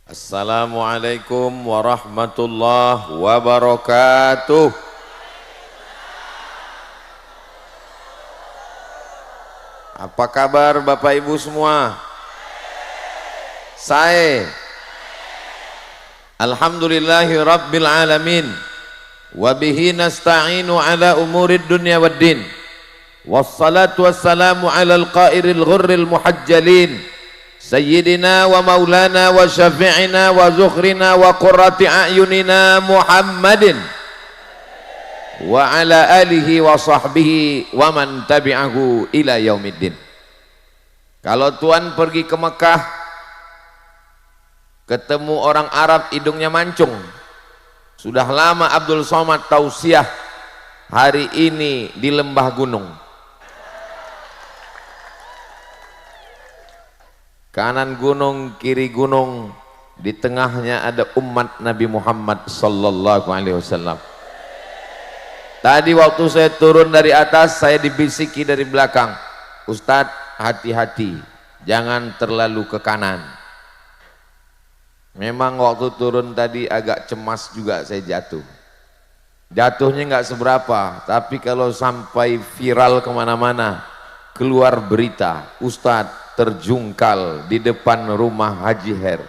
Assalamualaikum warahmatullahi wabarakatuh. Apa kabar Bapak Ibu semua? Saya alhamdulillahi rabbil alamin wa bihi nasta'inu ala umurid dunya waddin wassalatu wassalamu ala al-qairil ghurril muhajjalin Sayyidina wa maulana wa syafi'ina wa zukhrina wa qurrati a'yunina Muhammadin wa ala alihi wa sahbihi wa man tabi'ahu ila yaumiddin. Kalau Tuan pergi ke Mekah ketemu orang Arab hidungnya mancung, sudah lama Abdul Somad tausiah hari ini di lembah gunung, kanan gunung, kiri gunung, di tengahnya ada umat Nabi Muhammad sallallahu alaihi wasallam. Tadi waktu saya turun dari atas, saya dibisiki dari belakang, Ustadz hati-hati, jangan terlalu ke kanan. Memang waktu turun tadi agak cemas juga saya jatuh. Jatuhnya nggak seberapa, tapi kalau sampai viral kemana-mana, keluar berita, Ustadz terjungkal di depan rumah Haji Her.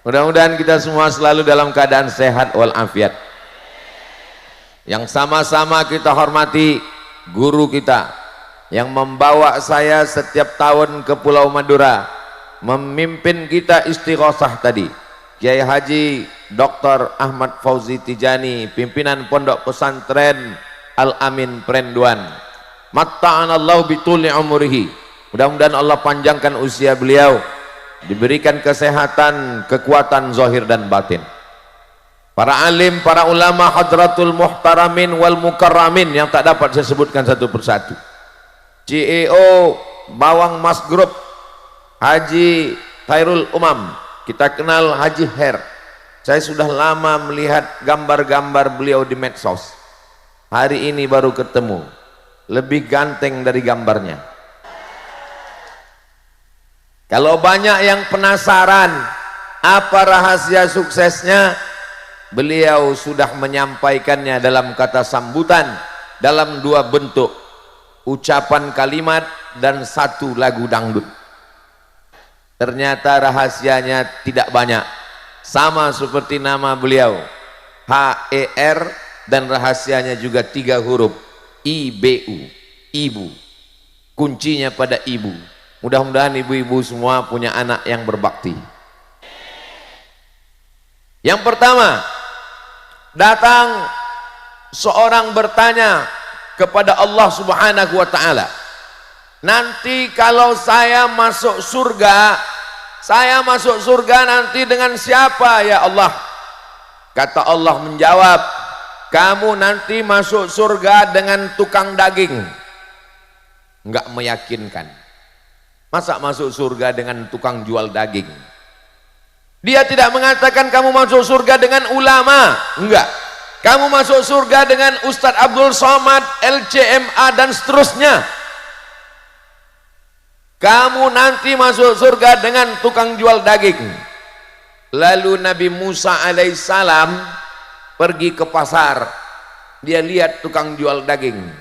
Mudah-mudahan kita semua selalu dalam keadaan sehat walafiat. Yang sama-sama kita hormati guru kita yang membawa saya setiap tahun ke Pulau Madura, memimpin kita istighosah tadi, Kiai Haji Dr. Ahmad Fauzi Tijani, pimpinan Pondok Pesantren Al-Amin Prenduan. Matta'anallahu bituli umurihi, mudah-mudahan Allah panjangkan usia beliau, diberikan kesehatan, kekuatan zahir dan batin. Para alim, para ulama, hadratul muhtaramin wal mukarramin yang tak dapat saya sebutkan satu persatu. CEO Bawang Mas Group Haji Khairul Umam, kita kenal Haji Her. Saya sudah lama melihat gambar-gambar beliau di medsos, hari ini baru ketemu, lebih ganteng dari gambarnya. Kalau banyak yang penasaran apa rahasia suksesnya, beliau sudah menyampaikannya dalam kata sambutan, dalam dua bentuk, ucapan kalimat dan satu lagu dangdut. Ternyata rahasianya tidak banyak, sama seperti nama beliau, H-E-R, dan rahasianya juga 3 huruf, I-B-U, ibu. Kuncinya pada ibu. Mudah-mudahan ibu-ibu semua punya anak yang berbakti. Yang pertama, datang seorang bertanya kepada Allah Subhanahu wa ta'ala, nanti kalau saya masuk surga nanti dengan siapa ya Allah? Kata Allah menjawab, kamu nanti masuk surga dengan tukang daging. Enggak meyakinkan. Masa masuk surga dengan tukang jual daging? Dia tidak mengatakan kamu masuk surga dengan ulama, enggak. Kamu masuk surga dengan Ustadz Abdul Somad, LCMA dan seterusnya. Kamu nanti masuk surga dengan tukang jual daging. Lalu Nabi Musa alaihissalam pergi ke pasar, dia lihat tukang jual daging.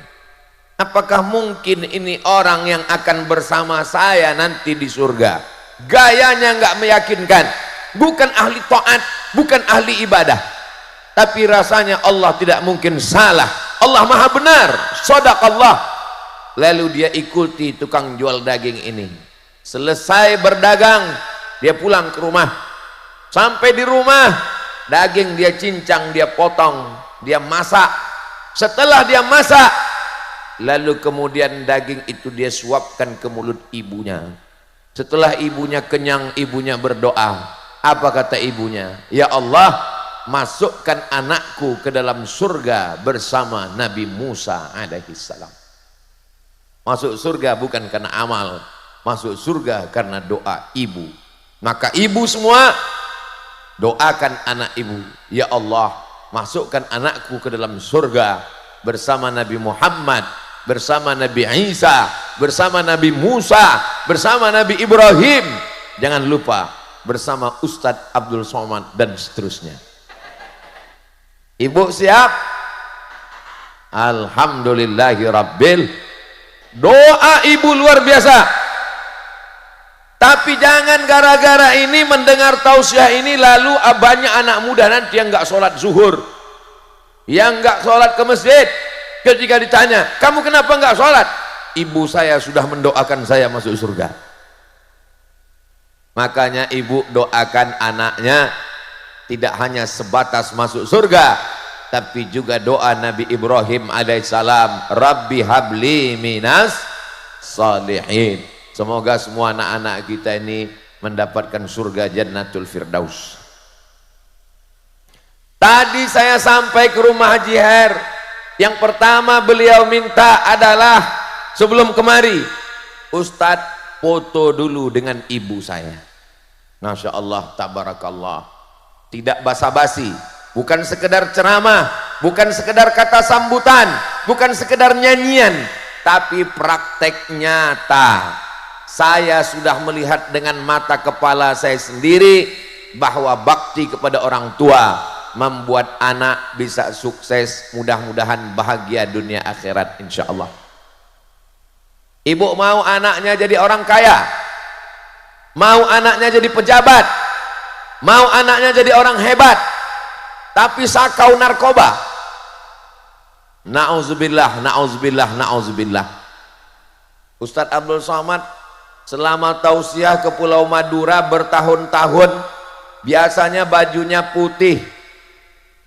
Apakah mungkin ini orang yang akan bersama saya nanti di surga? Gayanya nggak meyakinkan, bukan ahli taat, bukan ahli ibadah, tapi rasanya Allah tidak mungkin salah, Allah maha benar, shadaqallah. Lalu dia ikuti tukang jual daging ini. Selesai berdagang, dia pulang ke rumah. Sampai di rumah, daging dia cincang, dia potong, dia masak. Setelah dia masak, lalu kemudian daging itu dia suapkan ke mulut ibunya. Setelah ibunya kenyang, ibunya berdoa. Apa kata ibunya? Ya Allah, masukkan anakku ke dalam surga bersama Nabi Musa alaihissalam. Masuk surga bukan karena amal, masuk surga karena doa ibu. Maka ibu semua doakan anak ibu, ya Allah, masukkan anakku ke dalam surga bersama Nabi Muhammad, bersama Nabi Isa, bersama Nabi Musa, bersama Nabi Ibrahim. Jangan lupa bersama Ustadz Abdul Somad dan seterusnya. Ibu siap? Alhamdulillahirabbil. Doa ibu luar biasa. Tapi jangan gara-gara ini mendengar tausiah ini lalu banyak anak muda nanti yang nggak sholat zuhur, yang nggak sholat ke masjid. Ketika ditanya, kamu kenapa nggak sholat? Ibu saya sudah mendoakan saya masuk surga. Makanya ibu doakan anaknya tidak hanya sebatas masuk surga, tapi juga doa Nabi Ibrahim alaihissalam, Rabbi habli minas salihin. Semoga semua anak-anak kita ini mendapatkan surga Jannatul Firdaus. Tadi saya sampai ke rumah Haji Her. Yang pertama beliau minta adalah sebelum kemari, Ustadz foto dulu dengan ibu saya. Masya Allah, tabarakallah. Tidak basa-basi, bukan sekedar ceramah, bukan sekedar kata sambutan, bukan sekedar nyanyian, tapi praktek nyata. Saya sudah melihat dengan mata kepala saya sendiri bahwa bakti kepada orang tua membuat anak bisa sukses, mudah-mudahan bahagia dunia akhirat insya Allah. Ibu mau anaknya jadi orang kaya, mau anaknya jadi pejabat, mau anaknya jadi orang hebat, tapi sakau narkoba. Na'udzubillah, na'udzubillah, na'udzubillah. Ustadz Abdul Somad selama tausiah ke Pulau Madura bertahun-tahun biasanya bajunya putih.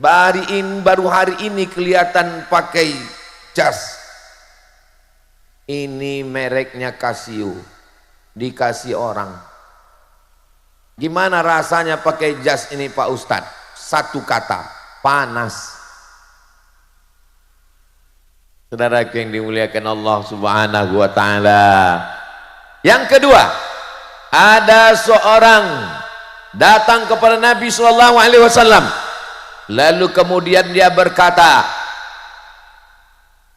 Baru hari ini kelihatan pakai jas. Ini mereknya Casio, dikasih orang. Gimana rasanya pakai jas ini Pak Ustadz? Satu kata, panas. Saudaraku yang dimuliakan Allah Subhanahu wa ta'ala. Yang kedua, ada seorang datang kepada Nabi SAW, lalu kemudian dia berkata,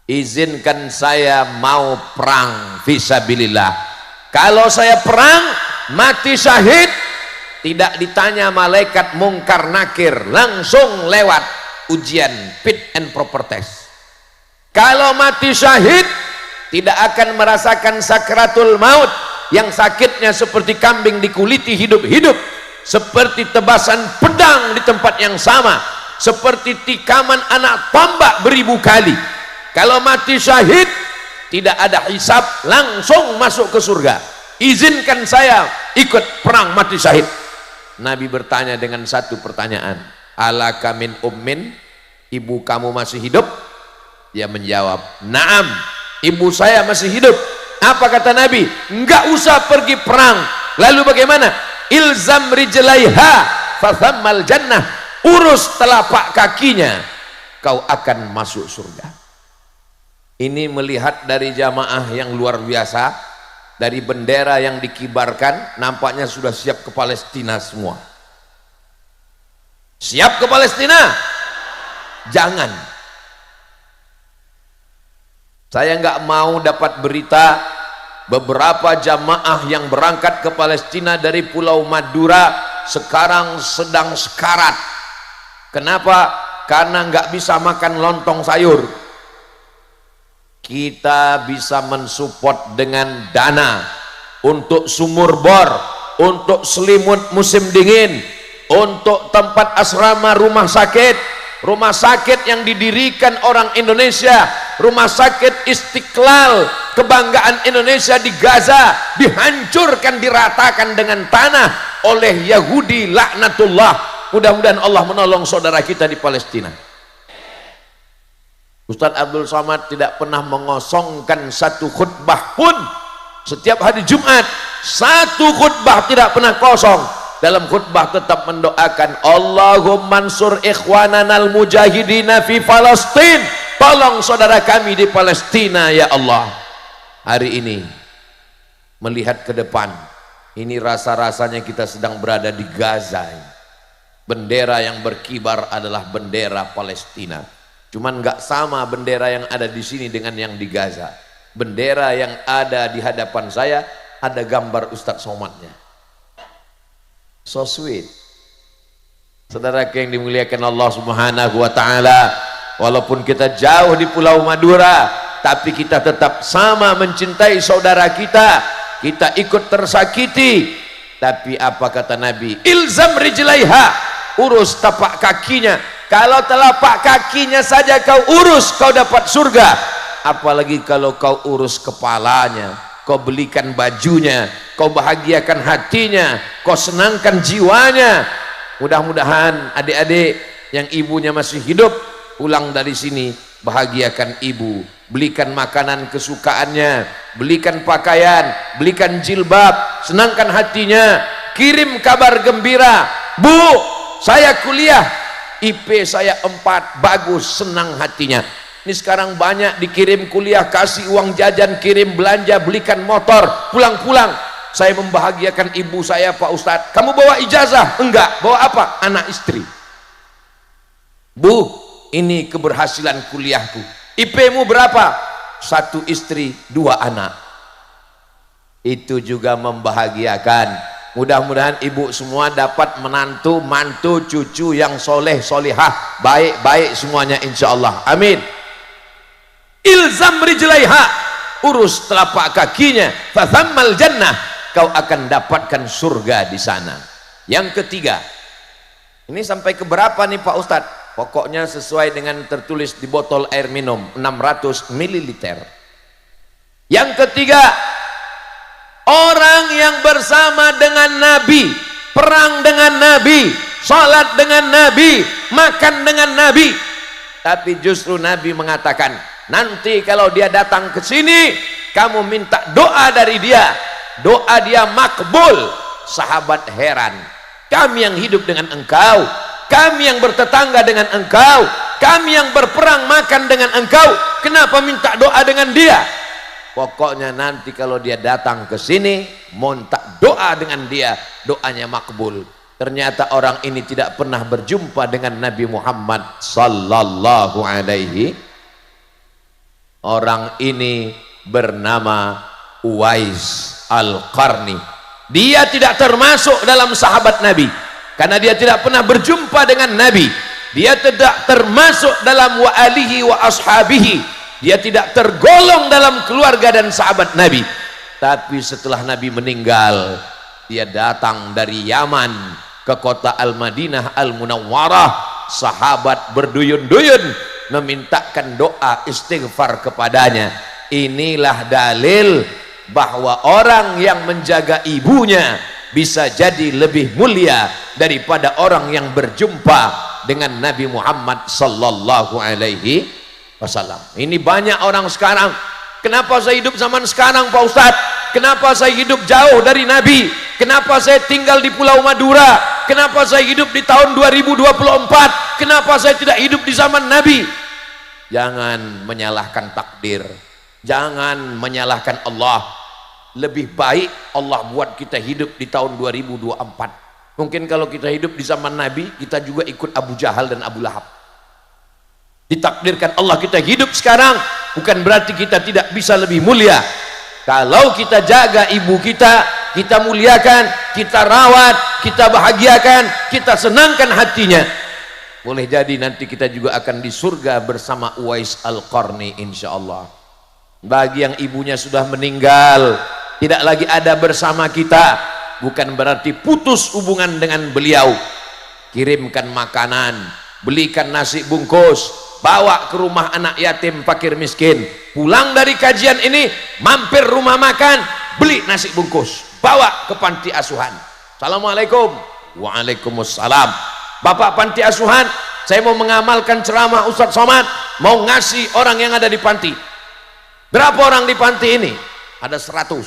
izinkan saya mau perang fisabilillah. Kalau saya perang mati syahid, tidak ditanya malaikat mungkar nakir, langsung lewat ujian fit and proper test. Kalau mati syahid tidak akan merasakan sakratul maut yang sakitnya seperti kambing dikuliti hidup-hidup, seperti tebasan pedang di tempat yang sama, seperti tikaman anak tombak beribu kali. Kalau mati syahid tidak ada hisab, langsung masuk ke surga. Izinkan saya ikut perang mati syahid. Nabi bertanya dengan satu pertanyaan, alaka min ummin, ibu kamu masih hidup? Dia menjawab, naam, ibu saya masih hidup. Apa kata Nabi? Enggak usah pergi perang. Lalu bagaimana? Ilzam rijlaiha fathammal jannah, urus telapak kakinya, kau akan masuk surga. Ini melihat dari jamaah yang luar biasa, dari bendera yang dikibarkan, nampaknya sudah siap ke Palestina semua. Siap ke Palestina? Jangan. Saya nggak mau dapat berita beberapa jamaah yang berangkat ke Palestina dari Pulau Madura sekarang sedang sekarat. Kenapa? Karena nggak bisa makan lontong sayur. Kita bisa mensupport dengan dana untuk sumur bor, untuk selimut musim dingin, untuk tempat asrama rumah sakit yang didirikan orang Indonesia, rumah sakit Istiqlal, kebanggaan Indonesia di Gaza, dihancurkan, diratakan dengan tanah oleh Yahudi laknatullah. Mudah-mudahan Allah menolong saudara kita di Palestina. Ustadz Abdul Somad tidak pernah mengosongkan satu khutbah pun. Setiap hari Jumat satu khutbah tidak pernah kosong. Dalam khutbah tetap mendoakan, Allahumma ansur ikhwananal mujahidina fi Palestin, tolong saudara kami di Palestina ya Allah. Hari ini melihat ke depan, ini rasa-rasanya kita sedang berada di Gaza. Bendera yang berkibar adalah bendera Palestina. Cuman nggak sama bendera yang ada di sini dengan yang di Gaza. Bendera yang ada di hadapan saya ada gambar Ustadz Somadnya. So sweet. Saudara yang dimuliakan Allah Subhanahu wa taala, walaupun kita jauh di Pulau Madura, tapi kita tetap sama mencintai saudara kita. Kita ikut tersakiti, tapi apa kata Nabi? Ilzam rijlaiha, urus tapak kakinya. Kalau telapak kakinya saja kau urus, kau dapat surga. Apalagi kalau kau urus kepalanya, kau belikan bajunya, kau bahagiakan hatinya, kau senangkan jiwanya. Mudah-mudahan adik-adik yang ibunya masih hidup pulang dari sini, bahagiakan ibu, belikan makanan kesukaannya, belikan pakaian, belikan jilbab, senangkan hatinya, kirim kabar gembira, Bu, saya kuliah, IP saya 4, bagus, senang hatinya. Ini sekarang banyak dikirim kuliah, kasih uang jajan, kirim belanja, belikan motor, pulang-pulang. Saya membahagiakan ibu saya, Pak Ustadz. Kamu bawa ijazah? Enggak. Bawa apa? Anak istri. Bu, ini keberhasilan kuliahku. IP-mu berapa? 1 istri, 2 anak. Itu juga membahagiakan. Mudah-mudahan ibu semua dapat menantu, mantu, cucu yang soleh, solihah, baik-baik semuanya insya Allah. Amin. Ilzam rijlaiha, urus telapak kakinya, fathammal jannah, kau akan dapatkan surga di sana. Yang ketiga, ini sampai ke berapa nih Pak Ustadz? Pokoknya sesuai dengan tertulis di botol air minum 600 ml. Yang ketiga, orang yang bersama dengan Nabi, perang dengan Nabi, salat dengan Nabi, makan dengan Nabi. Tapi justru Nabi mengatakan, nanti kalau dia datang ke sini, kamu minta doa dari dia, doa dia makbul. Sahabat heran, kami yang hidup dengan engkau, kami yang bertetangga dengan engkau, kami yang berperang makan dengan engkau, kenapa minta doa dengan dia? Pokoknya nanti kalau dia datang ke sini, minta doa dengan dia, doanya makbul. Ternyata orang ini tidak pernah berjumpa dengan Nabi Muhammad sallallahu alaihi. Orang ini bernama Uwais Al-Qarni. Dia tidak termasuk dalam sahabat Nabi karena dia tidak pernah berjumpa dengan Nabi. Dia tidak termasuk dalam wa alihi wa ashabihi. Dia tidak tergolong dalam keluarga dan sahabat Nabi. Tapi setelah Nabi meninggal, dia datang dari Yaman ke kota Al-Madinah Al-Munawwarah. Sahabat berduyun-duyun memintakan doa istighfar kepadanya. Inilah dalil bahwa orang yang menjaga ibunya bisa jadi lebih mulia daripada orang yang berjumpa dengan Nabi Muhammad sallallahu alaihi wasallam. Ini banyak orang sekarang. Kenapa saya hidup zaman sekarang Pak Ustadz? Kenapa saya hidup jauh dari Nabi? Kenapa saya tinggal di Pulau Madura? Kenapa saya hidup di tahun 2024? Kenapa saya tidak hidup di zaman Nabi? Jangan menyalahkan takdir, jangan menyalahkan Allah. Lebih baik Allah buat kita hidup di tahun 2024. Mungkin kalau kita hidup di zaman Nabi, kita juga ikut Abu Jahal dan Abu Lahab. Ditakdirkan Allah kita hidup sekarang, bukan berarti kita tidak bisa lebih mulia. Kalau kita jaga ibu kita, kita muliakan, kita rawat, kita bahagiakan, kita senangkan hatinya, boleh jadi nanti kita juga akan di surga bersama Uwais Al-Qarni insyaallah. Bagi yang ibunya sudah meninggal, tidak lagi ada bersama kita, bukan berarti putus hubungan dengan beliau. Kirimkan makanan, belikan nasi bungkus, bawa ke rumah anak yatim fakir miskin. Pulang dari kajian ini, mampir rumah makan, beli nasi bungkus, bawa ke panti asuhan. Assalamualaikum. Waalaikumsalam. Bapak panti asuhan, saya mau mengamalkan ceramah Ustadz Somad, mau ngasih orang yang ada di panti. Berapa orang di panti ini? Ada 100.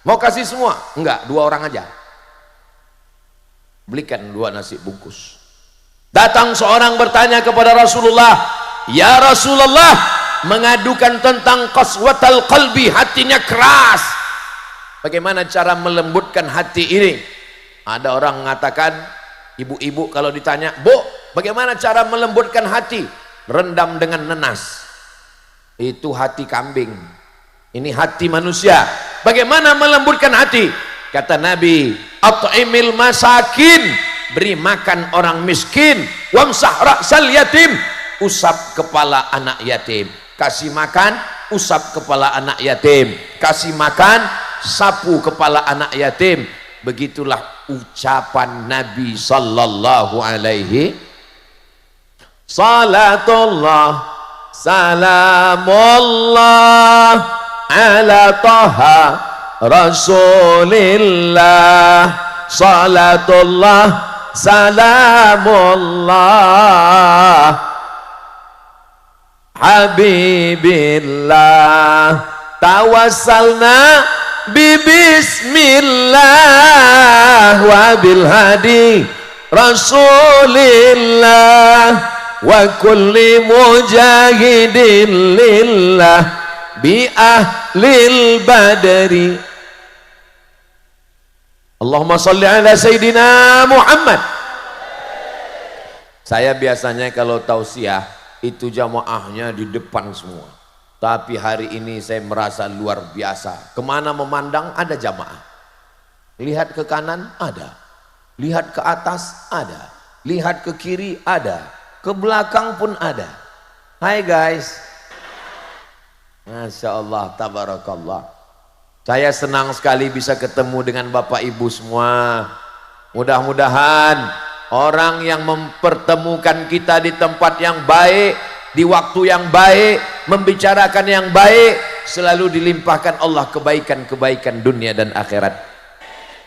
Mau kasih semua? Enggak, 2 orang aja. Belikan 2 nasi bungkus. Datang seorang bertanya kepada Rasulullah, ya Rasulullah, mengadukan tentang qaswatal qalbi, hatinya keras. Bagaimana cara melembutkan hati ini? Ada orang mengatakan, ibu-ibu kalau ditanya, Bu, bagaimana cara melembutkan hati? Rendam dengan nenas. Itu hati kambing. Ini hati manusia. Bagaimana melembutkan hati? Kata Nabi, at'imil masakin, beri makan orang miskin, wamsah ra'sal yatim, usap kepala anak yatim. Kasih makan, usap kepala anak yatim. Kasih makan, sapu kepala anak yatim. Begitulah ucapan Nabi sallallahu alaihi. Salatullah salamullah ala taha rasulillah. Salatullah salamullah habibillah. Tawassalna bismillah wa bil hadi rasulillah wa kulli mujahidin lillah bi ahlil badri. Allahumma salli ala Sayyidina Muhammad. Saya biasanya kalau tausiah itu jamaahnya di depan semua, tapi hari ini saya merasa luar biasa. Kemana memandang ada jamaah, lihat ke kanan ada, lihat ke atas ada, lihat ke kiri ada, ke belakang pun ada. Hai guys, Masya Allah, tabarakallah. Saya senang sekali bisa ketemu dengan Bapak Ibu semua. Mudah-mudahan orang yang mempertemukan kita di tempat yang baik, di waktu yang baik, membicarakan yang baik, selalu dilimpahkan Allah kebaikan-kebaikan dunia dan akhirat.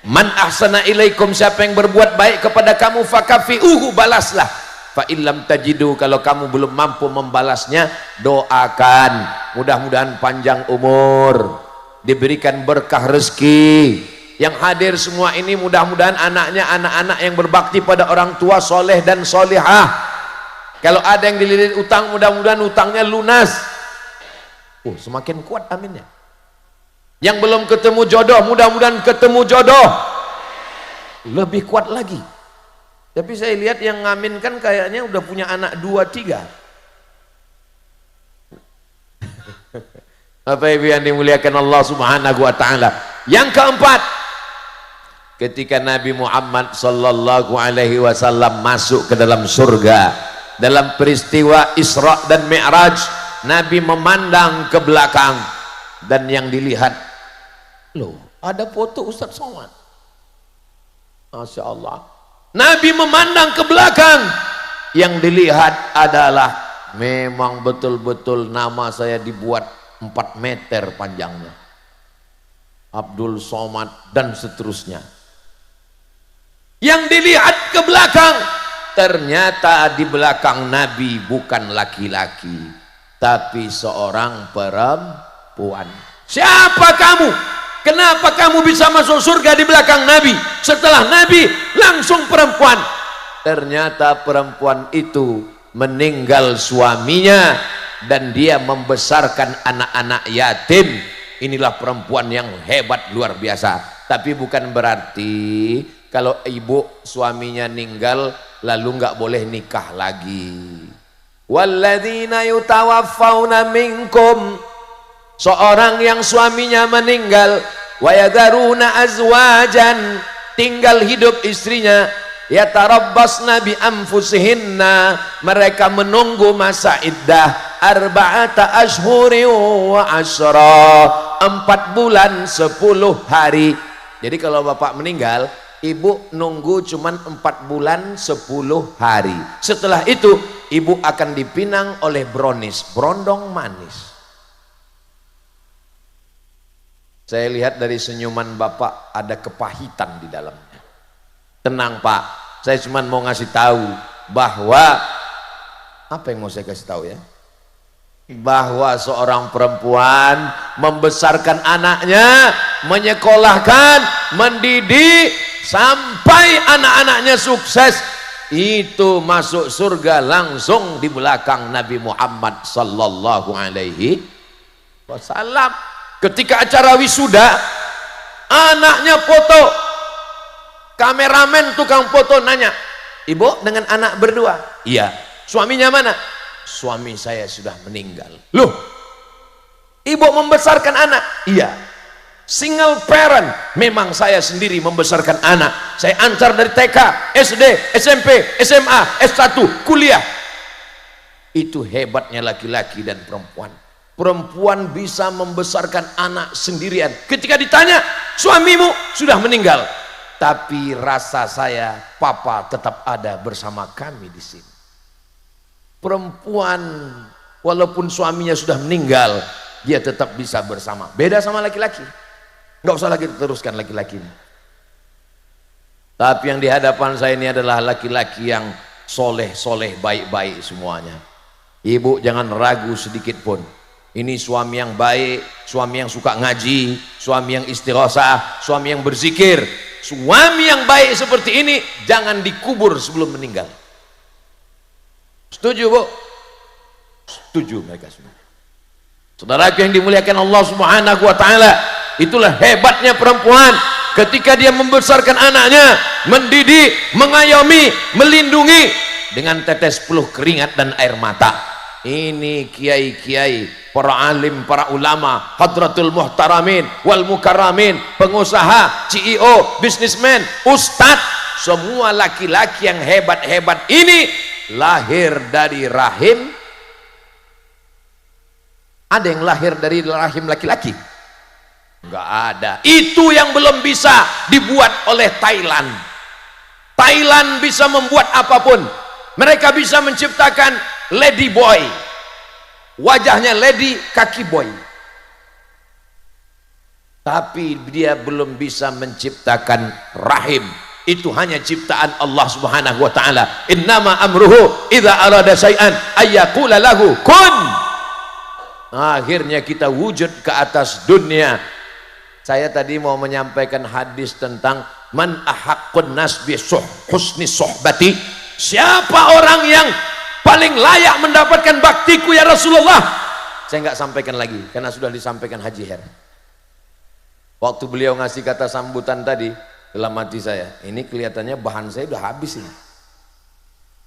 Man ahsana ilaikum, siapa yang berbuat baik kepada kamu, fakafi'uhu, balaslah. Fa illam tajidu, kalau kamu belum mampu membalasnya, doakan mudah-mudahan panjang umur, diberikan berkah rezeki. Yang hadir semua ini mudah-mudahan anaknya anak-anak yang berbakti pada orang tua, soleh dan solihah. Kalau ada yang dililit utang, mudah-mudahan utangnya lunas. Semakin kuat aminnya. Yang belum ketemu jodoh, mudah-mudahan ketemu jodoh. Lebih kuat lagi. Tapi saya lihat yang ngaminkan kayaknya udah punya anak 2-3. Bapak Ibu yang dimuliakan Allah Subhanahu wa taala. Yang keempat, ketika Nabi Muhammad sallallahu alaihi wasallam masuk ke dalam surga, dalam peristiwa Isra dan Mi'raj, Nabi memandang ke belakang dan yang dilihat, loh, ada foto Ustaz Somad. Masya Allah. Nabi memandang ke belakang, yang dilihat adalah memang betul-betul nama saya dibuat 4 meter panjangnya, Abdul Somad dan seterusnya. Yang dilihat ke belakang, ternyata di belakang Nabi bukan laki-laki, tapi seorang perempuan. Siapa kamu? Kenapa kamu bisa masuk surga di belakang Nabi? Setelah Nabi langsung perempuan. Ternyata perempuan itu meninggal suaminya dan dia membesarkan anak-anak yatim. Inilah perempuan yang hebat luar biasa. Tapi bukan berarti kalau ibu suaminya meninggal lalu nggak boleh nikah lagi. Walladzina yutawaffawna minkum, seorang yang suaminya meninggal, wa yadharuna azwajan, tinggal hidup istrinya, yatarabbasna bi anfusihinna, mereka menunggu masa iddah, arba'ata ashhuri wa asyra, 4 bulan 10 hari. Jadi kalau bapak meninggal, ibu nunggu cuman 4 bulan 10 hari. Setelah itu ibu akan dipinang oleh bronis, brondong manis. Saya lihat dari senyuman bapak ada kepahitan di dalamnya. Tenang pak, saya cuma mau ngasih tahu bahwa, apa yang mau saya kasih tahu ya, bahwa seorang perempuan membesarkan anaknya, menyekolahkan, mendidik sampai anak-anaknya sukses, itu masuk surga langsung di belakang Nabi Muhammad sallallahu alaihi wasallam. Ketika acara wisuda, anaknya foto, kameramen tukang foto nanya, ibu dengan anak berdua? Iya. Suaminya mana? Suami saya sudah meninggal. Loh, ibu membesarkan anak? Iya. single parent. Memang saya sendiri membesarkan anak, saya antar dari TK, SD, SMP, SMA, S1, kuliah. Itu hebatnya laki-laki dan perempuan. Perempuan bisa membesarkan anak sendirian. Ketika ditanya, suamimu sudah meninggal, tapi rasa saya, papa tetap ada bersama kami di sini. Perempuan walaupun suaminya sudah meninggal, dia tetap bisa bersama. Beda sama laki-laki. Nggak usah lagi diteruskan laki-laki ini. Tapi yang di hadapan saya ini adalah laki-laki yang soleh-soleh, baik-baik semuanya. Ibu jangan ragu sedikit pun. Ini suami yang baik, suami yang suka ngaji, suami yang istighosah, suami yang berzikir. Suami yang baik seperti ini jangan dikubur sebelum meninggal. Setuju, Bu? Setuju mereka semua. Saudaraku yang dimuliakan Allah Subhanahu wa taala, itulah hebatnya perempuan ketika dia membesarkan anaknya, mendidik, mengayomi, melindungi dengan tetes peluh keringat dan air mata. Ini kiai-kiai, para alim, para ulama, hadratul muhtaramin wal mukarramin, pengusaha, CEO, bisnismen, ustadz, semua laki-laki yang hebat-hebat ini lahir dari rahim. Ada yang lahir dari rahim laki-laki? Enggak ada. Itu yang belum bisa dibuat oleh Thailand. Thailand bisa membuat apapun. Mereka bisa menciptakan lady boy, wajahnya lady, kaki boy, tapi dia belum bisa menciptakan rahim. Itu hanya ciptaan Allah Subhanahu wa taala. Innama amruhu idza arada syai'an ayyaqula lahu kun. Akhirnya kita wujud ke atas dunia. Saya tadi mau menyampaikan hadis tentang man ahaqqun nas bi husni suhbati. Siapa orang yang paling layak mendapatkan baktiku ya Rasulullah? Saya nggak sampaikan lagi karena sudah disampaikan Haji Her. Waktu beliau ngasih kata sambutan tadi, dalam hati saya, ini kelihatannya bahan saya udah habis ini.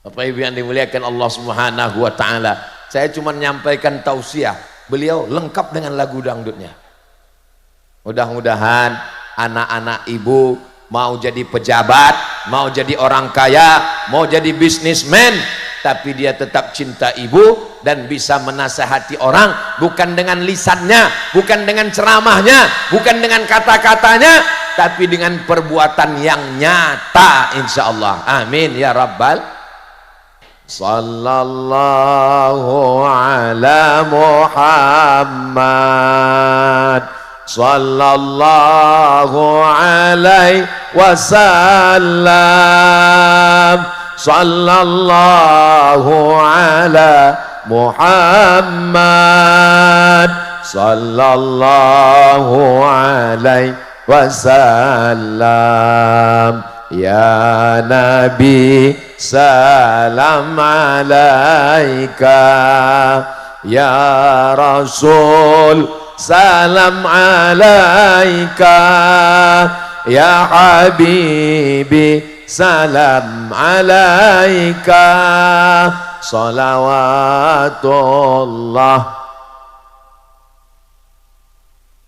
Bapak Ibu yang dimuliakan Allah Subhanahu wa taala, saya cuma menyampaikan tausiah. Beliau lengkap dengan lagu dangdutnya. Mudah-mudahan anak-anak ibu mau jadi pejabat, mau jadi orang kaya, mau jadi bisnismen, tapi dia tetap cinta ibu dan bisa menasehati orang, bukan dengan lisannya, bukan dengan ceramahnya, bukan dengan kata-katanya, tapi dengan perbuatan yang nyata, insya Allah. Amin ya rabbal. Sallallahu ala Muhammad, sallallahu alaihi wasallam, sallallahu ala Muhammad, sallallahu alaihi wasallam. Ya Nabi salam alaika, ya Rasul salam alaika, ya Habibi salam alaika, salawatullah.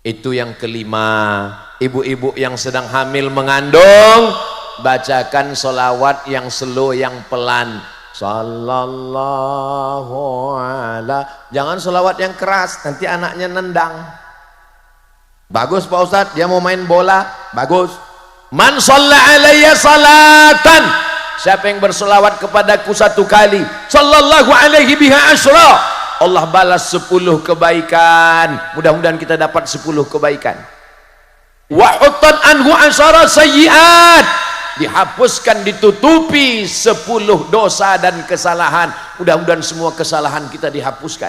Itu yang kelima. Ibu-ibu yang sedang hamil mengandung, bacakan sholawat yang slow, yang pelan. Sallallahu ala. Jangan sholawat yang keras, nanti anaknya nendang. Bagus Pak Ustadz, dia mau main bola, bagus. Man shalla alayya salatan, siapa yang bersolawat kepadaku satu kali, sallallahu alaihi biha asyra, Allah balas 10 kebaikan. Mudah-mudahan kita dapat 10 kebaikan. Wa huttan anhu asyara sayyiat, dihapuskan, ditutupi 10 dosa dan kesalahan. Mudah-mudahan semua kesalahan kita dihapuskan.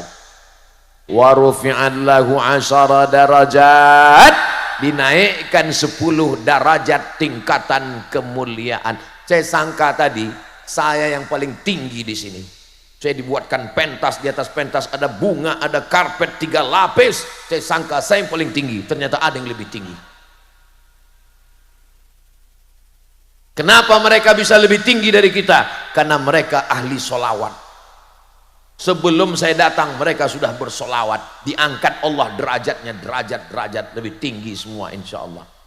Wa rufi'at lahu asyara darajat, dinaikkan 10 derajat tingkatan kemuliaan. Saya sangka tadi saya yang paling tinggi di sini. Saya dibuatkan pentas, di atas pentas ada bunga, ada karpet 3 lapis. Saya sangka saya yang paling tinggi, ternyata ada yang lebih tinggi. Kenapa mereka bisa lebih tinggi dari kita? Karena mereka ahli solawat. Sebelum saya datang mereka sudah bersolawat, diangkat Allah derajatnya derajat lebih tinggi semua insya Allah.